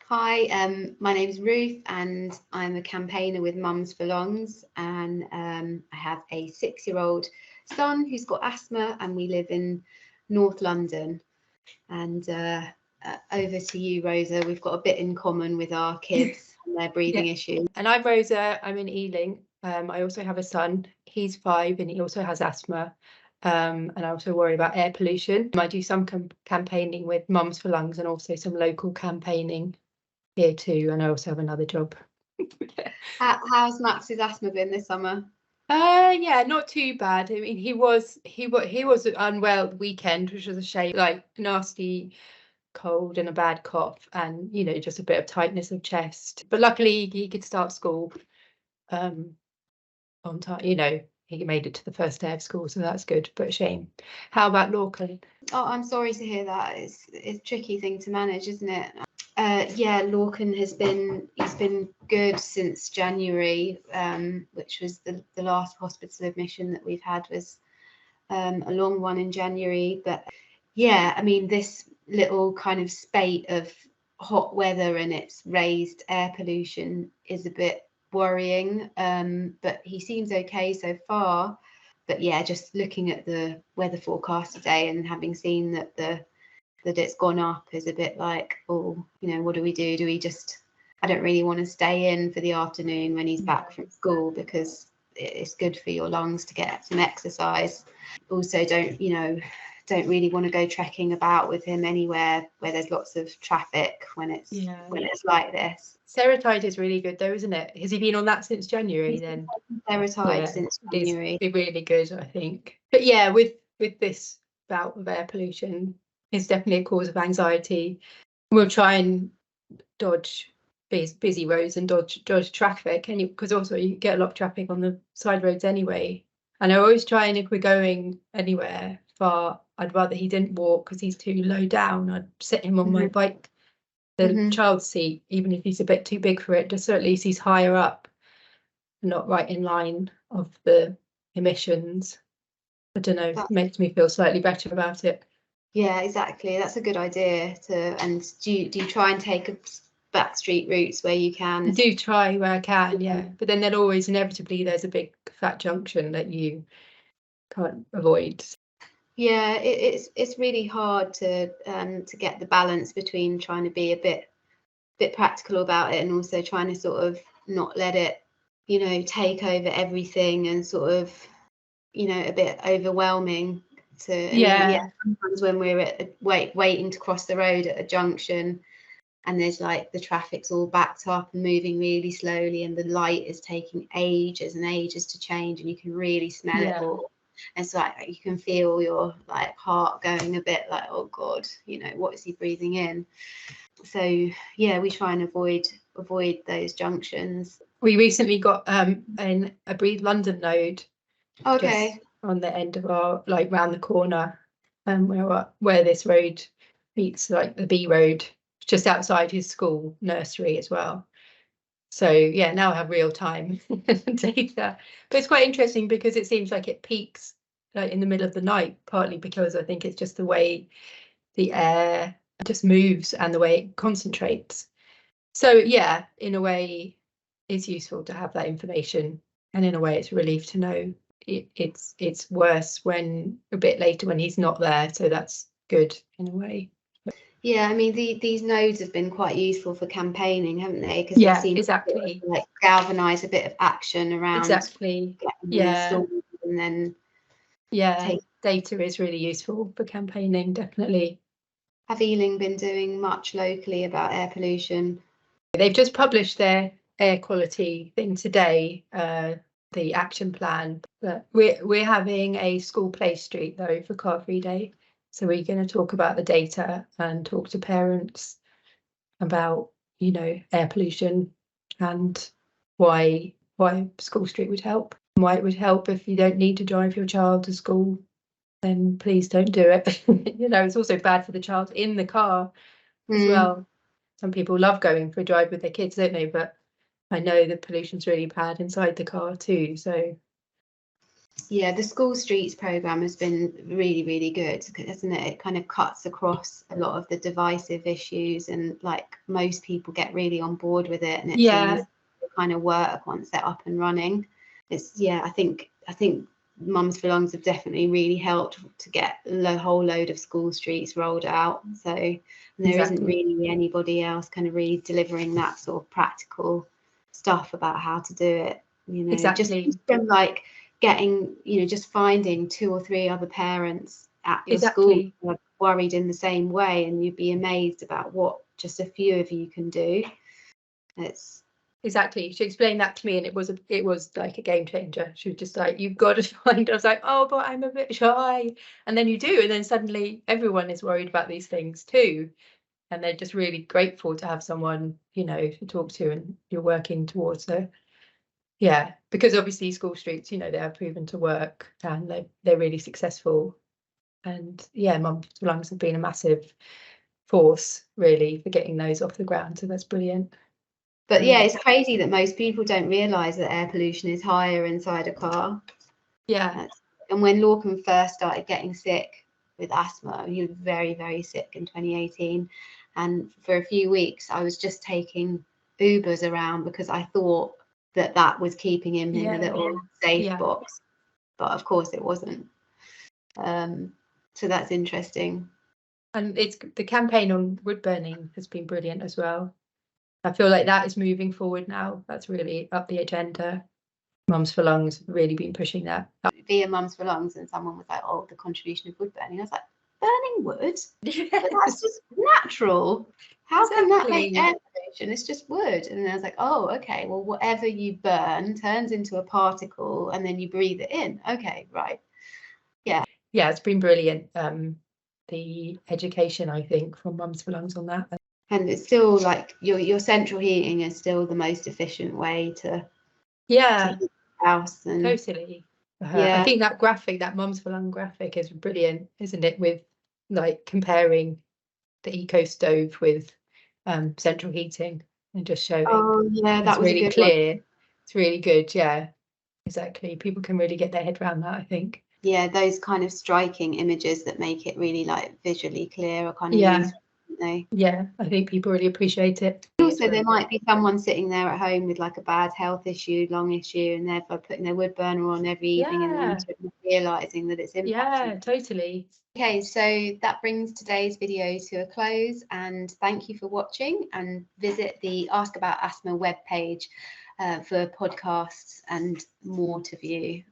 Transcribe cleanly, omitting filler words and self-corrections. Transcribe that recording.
Hi, my name's Ruth and I'm a campaigner with Mums for Lungs, and I have a 6-year-old son who's got asthma, and we live in North London. And over to you, Rosa. We've got a bit in common with our kids and their breathing issues. And I'm Rosa, I'm in Ealing. I also have a son, he's 5 and he also has asthma. And I also worry about air pollution. I do some campaigning with Mums for Lungs and also some local campaigning here too. And I also have another job. How's Max's asthma been this summer? Yeah, not too bad. I mean, he was unwell at the weekend, which was a shame, like nasty cold and a bad cough and, you know, just a bit of tightness of chest. But luckily he could start school on time, you know, he made it to the first day of school, so that's good, but a shame. How about Lorcan? Oh, I'm sorry to hear that. It's a tricky thing to manage, isn't it? Yeah, Lorcan he's been good since January, which was the last hospital admission that we've had was a long one in January. But yeah, I mean, this little kind of spate of hot weather and its raised air pollution is a bit worrying, but he seems okay so far. But yeah, just looking at the weather forecast today and having seen that it's gone up is a bit like, oh, you know, what do we do? Do we just, I don't really want to stay in for the afternoon when he's back from school, because it's good for your lungs to get some exercise. Also, don't really want to go trekking about with him anywhere where there's lots of traffic when it's like this. Seretide is really good though, isn't it? Has he been on that since January then? Seretide since January. It's really good, I think. But yeah, with this bout of air pollution, it's definitely a cause of anxiety. We'll try and dodge busy roads and dodge traffic, and because also you get a lot of traffic on the side roads anyway. And I always try, and if we're going anywhere far, I'd rather he didn't walk because he's too low down. I'd sit him on my bike, the child's seat, even if he's a bit too big for it, just so at least he's higher up, not right in line of the emissions. I don't know, makes me feel slightly better about it. Yeah, exactly. That's a good idea. And do you try and take back street routes where you can? I do try where I can, yeah. But then always inevitably there's a big fat junction that you can't avoid. Yeah, it's really hard to get the balance between trying to be a bit practical about it and also trying to sort of not let it, you know, take over everything and sort of, you know, a bit overwhelming. Sometimes when we're waiting to cross the road at a junction and there's like the traffic's all backed up and moving really slowly and the light is taking ages and ages to change and you can really smell it all. And it's like you can feel your like heart going a bit like, oh God, you know, what is he breathing in? So yeah, we try and avoid those junctions. We recently got a Breathe London node. Okay. Just on the end of our, like round the corner, where this road meets like the B road, just outside his school nursery as well. So yeah, now I have real time data. But it's quite interesting because it seems like it peaks like in the middle of the night, partly because I think it's just the way the air just moves and the way it concentrates. So yeah, in a way it's useful to have that information, and in a way it's a relief to know it's worse when a bit later when he's not there, so that's good in a way. Yeah, I mean these nodes have been quite useful for campaigning, haven't they? Because they seem exactly to, like, galvanise a bit of action around and then data is really useful for campaigning, definitely. Have Ealing been doing much locally about air pollution? They've just published their air quality thing today, the action plan. But we're having a school play street though for Car Free Day, so we're going to talk about the data and talk to parents about, you know, air pollution and why school street would help, and why it would help if you don't need to drive your child to school, then please don't do it. You know, it's also bad for the child in the car as well. Some people love going for a drive with their kids, don't they? But I know the pollution's really bad inside the car too. So Yeah, the School Streets programme has been really, really good, isn't it? It kind of cuts across a lot of the divisive issues, and like most people get really on board with it, and it seems to kind of work once they're up and running. I think Mums for Lungs have definitely really helped to get a whole load of School Streets rolled out. So there isn't really anybody else kind of really delivering that sort of practical stuff about how to do it. You know, just from like getting, you know, just finding 2 or 3 other parents at your school who are worried in the same way, and you'd be amazed about what just a few of you can do. It's Exactly. She explained that to me, and it was like a game changer. She was just like, you've got to find. I was like, oh, but I'm a bit shy. And then you do, and then suddenly everyone is worried about these things too, and they're just really grateful to have someone, you know, to talk to, and you're working towards it. Yeah, because obviously School Streets, you know, they are proven to work, and they're really successful. And yeah, Mums for Lungs have been a massive force really for getting those off the ground. So that's brilliant. But yeah, it's crazy that most people don't realise that air pollution is higher inside a car. Yeah. And when Lorcan first started getting sick with asthma, he was very, very sick in 2018. And for a few weeks, I was just taking Ubers around because I thought that was keeping him in a little safe box. But of course it wasn't. So that's interesting. And it's the campaign on wood burning has been brilliant as well. I feel like that is moving forward now. That's really up the agenda. Mums for Lungs have really been pushing that. Via Mums for Lungs, and someone was like, oh, the contribution of wood burning. I was like, burning wood? But that's just natural. How can that make air pollution? It's just wood. And I was like, oh, okay, well, whatever you burn turns into a particle and then you breathe it in. Okay, right. Yeah. Yeah, it's been brilliant. The education, I think, from Mums for Lungs on that. And it's still like your central heating is still the most efficient way to heat the house. And totally. I think that graphic, that Mums for Lung graphic, is brilliant, isn't it? With like comparing the eco stove with central heating and just showing. Oh yeah, that was really a good clear. one. It's really good. Yeah, exactly. People can really get their head around that, I think. Yeah, those kind of striking images that make it really like visually clear are kind of useful, aren't they? Yeah, I think people really appreciate it. Also, there might be someone sitting there at home with like a bad health issue, lung issue, and they're putting their wood burner on every evening in the winter and realising that it's impacting. Yeah, totally. Okay, so that brings today's video to a close, and thank you for watching, and visit the Ask About Asthma webpage for podcasts and more to view.